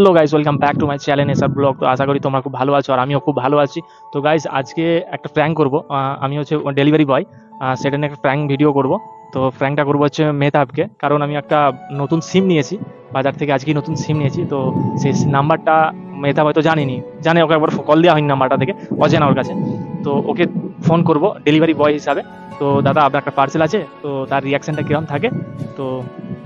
Hello guys, welcome back to my channel SR blog. তো আশা করি তোমরা খুব ভালো আছো আর আমিও খুব ভালো আছি। তো গাইস, আজকে একটা প্র্যাঙ্ক করব। আমি হচ্ছে ডেলিভারি বয়, সেটা নিয়ে একটা প্র্যাঙ্ক ভিডিও করব। তো প্র্যাঙ্কটা করবো হচ্ছে মেহতাবকে, কারণ আমি একটা নতুন সিম নিয়েছি বাজার থেকে। আজকেই নতুন সিম নিয়েছি, তো সেই নাম্বারটা মেহতাব হয়তো জানে, ওকে একবার কল দেওয়া হয়নি নাম্বারটা থেকে, অচেনা ওর কাছে। তো ওকে ফোন করব ডেলিভারি বয় হিসাবে। তো দাদা, আপনার একটা পার্সেল আছে, তো তার রিয়াকশনটা কীরকম থাকে তো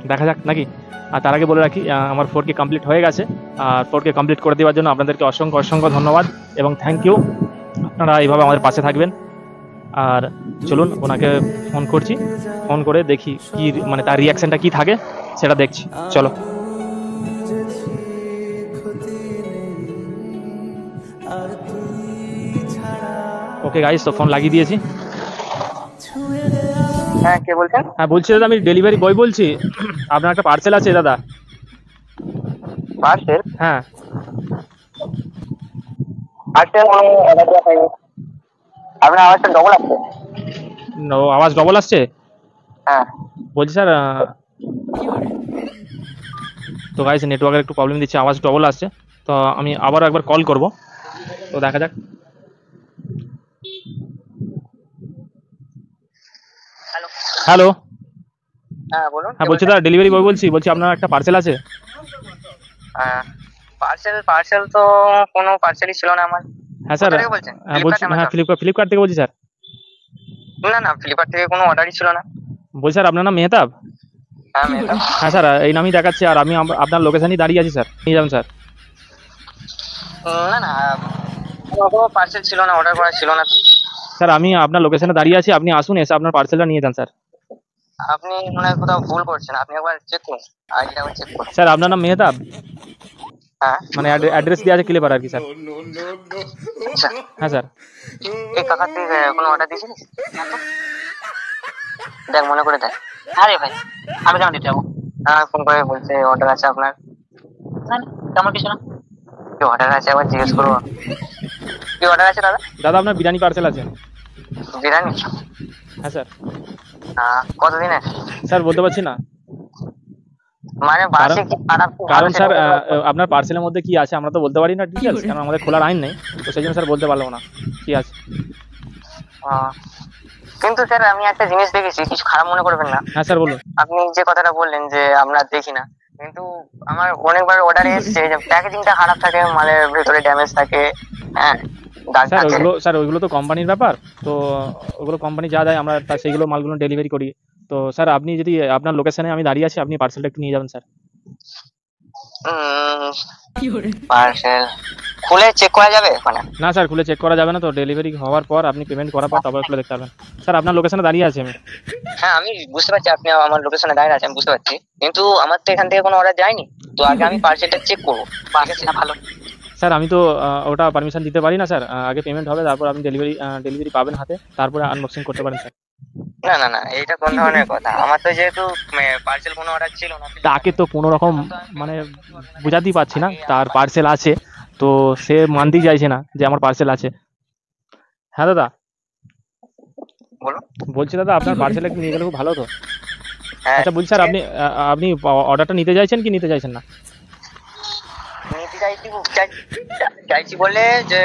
দেখা যাক নাকি। আর তার আগে বলে রাখি, আমার 4K কমপ্লিট হয়ে গেছে। আর 4K কমপ্লিট করে দেওয়ার জন্য আপনাদেরকে অসংখ্য অসংখ্য ধন্যবাদ এবং থ্যাংক ইউ। আপনারা এইভাবে আমাদের পাশে থাকবেন। আর চলুন ওনাকে ফোন করছি, ফোন করে দেখি কি মানে তার রিয়াকশনটা কি থাকে সেটা দেখছি। চলো। ওকে গাইস, তো ফোন লাগিয়ে দিয়েছি। হ্যাঁ, কে বলছেন? হ্যাঁ বলছি দাদা, আমি ডেলিভারি বয় বলছি। আপনার একটা পার্সেল আছে দাদা। পার্সেল? হ্যাঁ। পার্সেল অর্ডার দেওয়া হয়নি। আপনার আওয়াজটা ডবল আসছে। আওয়াজ ডবল আসছে? হ্যাঁ। বলছি স্যার, তো গাইস নেটওয়ার্কের একটু প্রবলেম দিচ্ছে, আওয়াজ ডবল আসছে। তো আমি আবারও একবার কল করব, তো দেখা যাক। হ্যালো। হ্যালো। হ্যাঁ বলুন। হ্যাঁ বলছি দাদা, ডেলিভারি বয় বলছি আপনার একটা পার্সেল আছে। পার্সেল তো কোনো পার্সেলই ছিল না আমার। হ্যাঁ স্যার। কোথা থেকে বলছেন? হ্যাঁ বলছি, হ্যাঁ ফ্লিপকার্ট থেকে বলছি স্যার। না, ফ্লিপকার্ট থেকে কোনো অর্ডারই ছিল না। বলছি স্যার, আপনার নাম মেহতাব? হ্যাঁ, মেয়েটা। হ্যাঁ স্যার, এই নামই দেখাচ্ছে। আর আমি আপনার লোকেশনই দাঁড়িয়ে আছি স্যার, নিয়ে যাবেন স্যার। না, কোনো পার্সেল ছিল না, অর্ডার করা ছিল না। স্যার আমি আপনার লোকেশনে দাঁড়িয়ে আছি, আপনি আসুন, এসে আপনার পার্সেলটা নিয়ে যান স্যার। আপনি মনে হয় কোথাও ভুল করছেন, আপনি একবার চেক করুন, আইডিটা একবার চেক করুন। স্যার আপনার নাম মেহতাব? হ্যাঁ। মানে অ্যাড্রেস দেওয়া আছে ক্লিয়ার আর কি স্যার। আচ্ছা, হ্যাঁ স্যার। এই কাকার থেকে কোনো অর্ডার দিয়েছিলিস? দেখ, মনে করে দেখ। আরে ভাই, আমি কেন দিতে যাবো? হ্যাঁ, ফোন করে বলছে অর্ডার আছে আপনার। না না, তেমন কিছু না। কি অর্ডার আছে আবার জিজ্ঞেস করবো? কি অর্ডার আছে দাদা? দাদা আপনার বিরিয়ানি পার্সেল আছে। বিরিয়ানি? হ্যাঁ স্যার। কতদিনের? স্যার বলতে পারছি না, মানে বাসে কি খারাপ? কারণ স্যার আপনার পার্সেলের মধ্যে কি আছে আমরা তো বলতে পারি না ডিটেলস, কারণ আমাদের খোলার আইন নেই। তো সেই জন্য স্যার বলতে পারলাম না কি আছে। কিন্তু স্যার আমি একটা জিনিস দেখেছি, কিছু খারাপ মনে করবেন না। হ্যাঁ স্যার বলুন। আপনি যে কথাটা বললেন যে আমরা দেখি না, কিন্তু আমার অনেকবার অর্ডারে এসেছে যে প্যাকেজিংটা খারাপ থাকে, মালের ভেতরে ড্যামেজ থাকে। হ্যাঁ, দাগ স্যার থাকে। ওইগুলো তো কোম্পানির ব্যাপার। তো ওগুলো কোম্পানি যা দেয় আমরা সেইগুলো মালগুলো ডেলিভারি করি। তো স্যার আপনি যদি আপনার লোকেশনে আমি দাঁড়িয়ে আছি, আপনি পার্সেলটা একটু নিয়ে যাবেন স্যার। পার্সেল খুলে চেক করা যাবে ওখানে? না স্যার, খুলে চেক করা যাবে না। তো ডেলিভারি হওয়ার পর আপনি পেমেন্ট করার পর তারপর খুলে দেখতে পারবেন। স্যার আপনার লোকেশনে দাঁড়িয়ে আছি আমি। হ্যাঁ, আমি বুঝতে পারছি আপনি আমার লোকেশনে দাঁড়িয়ে আছেন, বুঝতে পারছি, কিন্তু আমার তো এখান থেকে কোনো অর্ডার যায়নি। তো আগে আমি পার্সেলটা চেক করবো। না, ভালো। স্যার আমি তো ওটা পারমিশন দিতে পারি না স্যার। আগে পেমেন্ট হবে, তারপর আপনি ডেলিভারি পাবেন হাতে, তারপরে আনবক্সিং করতে পারেন স্যার। না, এইটা কোন ধরনের কথা? আমার তো যেহেতু পার্সেল কোনো অর্ডার ছিল না। তাকে তো কোনো রকম মানে বোঝাতেই পারছি না তার পার্সেল আছে, তো সে মানতেই চাইছে না যে আমার পার্সেল আছে। হ্যাঁ দাদা বলুন। বলছি দাদা, আপনার পার্সেল একটু নিয়ে গেলে খুব ভালো হতো। হ্যাঁ, আচ্ছা বলছি স্যার, আপনি অর্ডারটা নিতে চাইছেন কি নিতে চাইছেন না? নিতে চাইছি বলে যে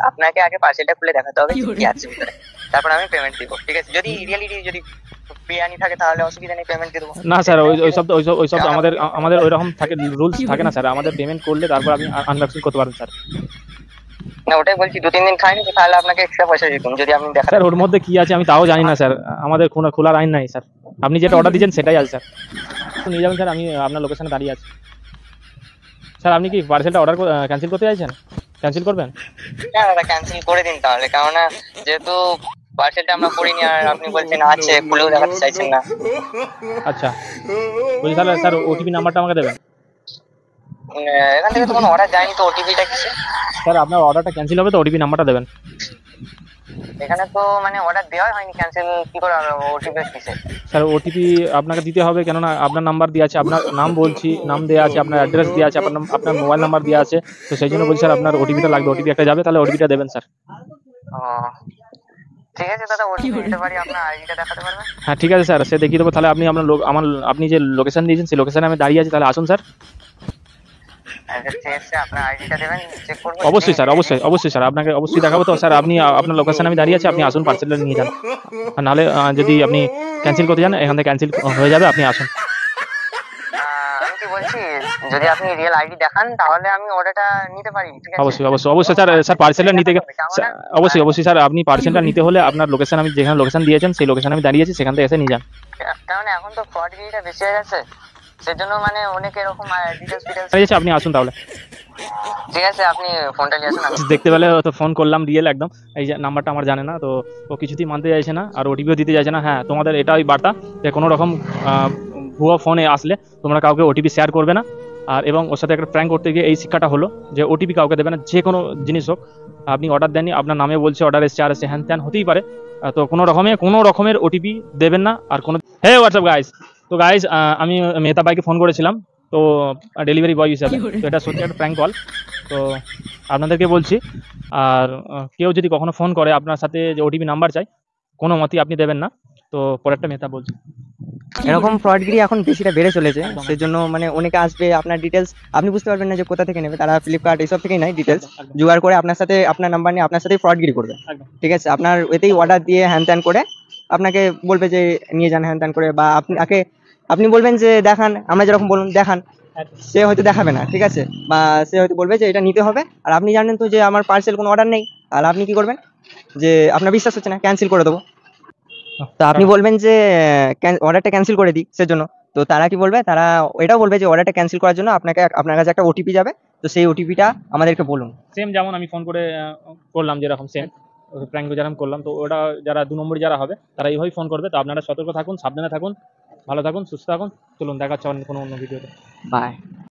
আপনাকে আগে পার্সেলটা খুলে দেখাতে হবে কি আছে ভিতরে, তারপর আমি পেমেন্ট দিব। ঠিক আছে? যদি রিয়েলিটি যদি বিরিয়ানি থাকে তাহলে অসুবিধা নেই, পেমেন্ট দিয়ে দেবো। না স্যার, ওইসব আমাদের ওইরকম থাকে, রুলস থাকে না স্যার। আমাদের পেমেন্ট করলে তারপর আপনি আনবক্সিং করতে পারেন স্যার। না, ওটাই বলছি, 2-3 দিন খাইনি তো তাহলে আপনাকে এক্সট্রা পয়সা দিতাম যদি আপনি দেখান। স্যার ওর মধ্যে কি আছে আমি তাও জানি না স্যার, আমাদের কোনো খোলার আইন নাই স্যার। আপনি যেটা অর্ডার দিয়েছেন সেটাই আছে স্যার, নিয়ে যাবেন স্যার। আমি আপনার লোকেশনে দাঁড়িয়ে আছি স্যার। আপনি কি পার্সেলটা অর্ডার ক্যান্সেল করতে চাইছেন? ক্যান্সেল করবেন? হ্যাঁ দাদা, ক্যান্সেল করে দিন তাহলে, কেননা যেহেতু পার্সেলটা আমরা করিনি আর আপনি বলছেন আছে, খুলেও দেখাতে চাইছেন না। আচ্ছা বলছি তাহলে স্যার ওটিপি নাম্বারটা আমাকে দেবেন। এখান থেকে তো কোনো অর্ডার যায়নি, তো ওটিপিটা কিসে? স্যার আপনার অর্ডারটা ক্যান্সেল হবে, তো ওটিপি নাম্বারটা দেবেন। এখানে তো মানে অর্ডার দেওয়া হয়নি, ক্যান্সেল কি করে হবে? ওটিপি কিসে? স্যার ওটিপি আপনাকে দিতে হবে, কেননা আপনার নাম্বার দেওয়া আছে, আপনার নাম বলছি, নাম দেওয়া আছে, আপনার অ্যাড্রেস দেওয়া আছে, আপনার মোবাইল নাম্বার দেওয়া আছে। তো সেই জন্য বলছি স্যার, আপনার ওটিপিটা লাগবে। ওটিপি একটা যাবে, তাহলে ওটিপিটা দেবেন স্যার। ঠিক আছে দাদা, ওটিপি দিতে পারি, আপনার আইডিটা দেখাতে পারবেন? হ্যাঁ ঠিক আছে স্যার, সে দেখিয়ে দেবো। তাহলে আপনি আপনি যে লোকেশন দিয়েছেন সেই লোকেশনে আমি দাঁড়িয়ে আছি, তাহলে আসুন স্যার। ঠিক আছে, আপনার আইডিটা দেবেন, চেক করবো। অবশ্যই স্যার, অবশ্যই অবশ্যই স্যার, আপনাকে অবশ্যই দেখাবো। তো স্যার আপনি আপনার লোকেশন আমি দাঁড়িয়ে আছি, আপনি আসুন পার্সেলটা নিয়ে যান। আর নাহলে যদি আপনি ক্যান্সেল করতে চান এখান থেকে ক্যান্সেল হয়ে যাবে, আপনি আসুন। আমি কি বলছি, যদি আপনি রিয়েল আইডি দেখান তাহলে আমি অর্ডারটা নিতে পারি, ঠিক আছে? অবশ্যই অবশ্যই অবশ্যই স্যার, স্যার পার্সেলটা নিতে অবশ্যই অবশ্যই স্যার, আপনি পার্সেলটা নিতে হলে আপনার লোকেশন, আমি যেখানে লোকেশন দিয়েছেন সেই লোকেশনে আমি দাঁড়িয়ে আছি, সেখান থেকে এসে নিয়ে যান। কারণ এখন তো ফ্রডগিরিটা বেশি হয়ে গেছে, সেজন্য মানে অনেকে এরকম ডিটেলস ঠিক আছে, আপনি আসুন তাহলে। ঠিক আছে, আপনি ফোনটা নিয়ে আসুন। দেখতে পেলে তো ফোন করলাম রিয়েল একদম, এই যে নাম্বারটা আমার জানে না, তো ও কিছুতেই মানতে চাইছে না আর ওটিপিও দিতে চাইছে না। হ্যাঁ, তোমাদের এটাই বার্তা যে কোনো রকম ভুয়া ফোনে আসলে তোমরা কাউকে ওটিপি শেয়ার করবে না। আর এবং ওর সাথে একটা প্র্যাঙ্ক করতে গিয়ে এই শিক্ষাটা হলো যে ওটিপি কাউকে দেবে না, যে কোনো জিনিস হোক। আপনি অর্ডার দেননি, আপনার নামে বলছে অর্ডার এসছে আর এসছে, হ্যান ত্যান হতেই পারে। তো কোনো রকমের ওটিপি দেবেন না। আর কোনো হে হোয়াটসঅ্যাপ গাইস, তো গাইস আমি মেহতা ভাইকে ফোন করেছিলাম, তো ডেলিভারি বয় হিসাবে। তো এটা সত্যি একটা প্র্যাঙ্ক কল, তো আপনাদেরকে বলছি। আর কেউ যদি কখনো ফোন করে আপনার সাথে যে ওটিপি নাম্বার চাই, কোনো মতেই আপনি দেবেন না। তো পরেরটা মেহতা বলছি। এরকম ফ্রডগিরি এখন বেশিটা বেড়ে চলেছে, একদম। সেজন্য মানে অনেকে আসবে, আপনার ডিটেলস আপনি বুঝতে পারবেন না যে কোথা থেকে নেবে। তারা ফ্লিপকার্ট এইসব থেকেই নেয় ডিটেলস, একদম, জোগাড় করে আপনার সাথে আপনার নাম্বার নিয়ে আপনার সাথেই ফ্রডগিরি করবে। একদম। ঠিক আছে, আপনার এতেই অর্ডার দিয়ে হ্যান ত্যান করে আপনাকে বলবে যে নিয়ে যান হ্যান ত্যান করে, বা আপনি বলবেন যে দেখান, আমরা যেরকম বলুন দেখান, সে হয়তো দেখাবে না। ঠিক আছে, বা সে হয়তো বলবে যে এটা নিতে হবে, আর আপনি জানেন তো যে আমার পার্সেল কোনো অর্ডার নেই, আর আপনি কি করবেন যে আপনার বিশ্বাস হচ্ছে না, ক্যান্সেল করে দেবো। তো আপনি বলবেন যে অর্ডারটা ক্যান্সেল করে দিই সেজন্য। তো তারা কি বলবে, তারা এটাও বলবে যে অর্ডারটা ক্যান্সেল করার জন্য আপনার কাছে একটা ওটিপি যাবে, তো সেই ওটিপিটা আমাদেরকে বলুন। সেম যেমন আমি ফোন করে করলাম যেরকম সেম প্র্যাঙ্ক যেরকম করলাম, তো ওটা যারা 2 নম্বরই যারা হবে তারা এইভাবেই ফোন করবে। তো আপনারা সতর্ক থাকুন, সাবধানে থাকুন, ভালো থাকুন, সুস্থ থাকুন। চলুন দেখা হচ্ছে অন্য কোনো অন্য ভিডিওতে। বাই।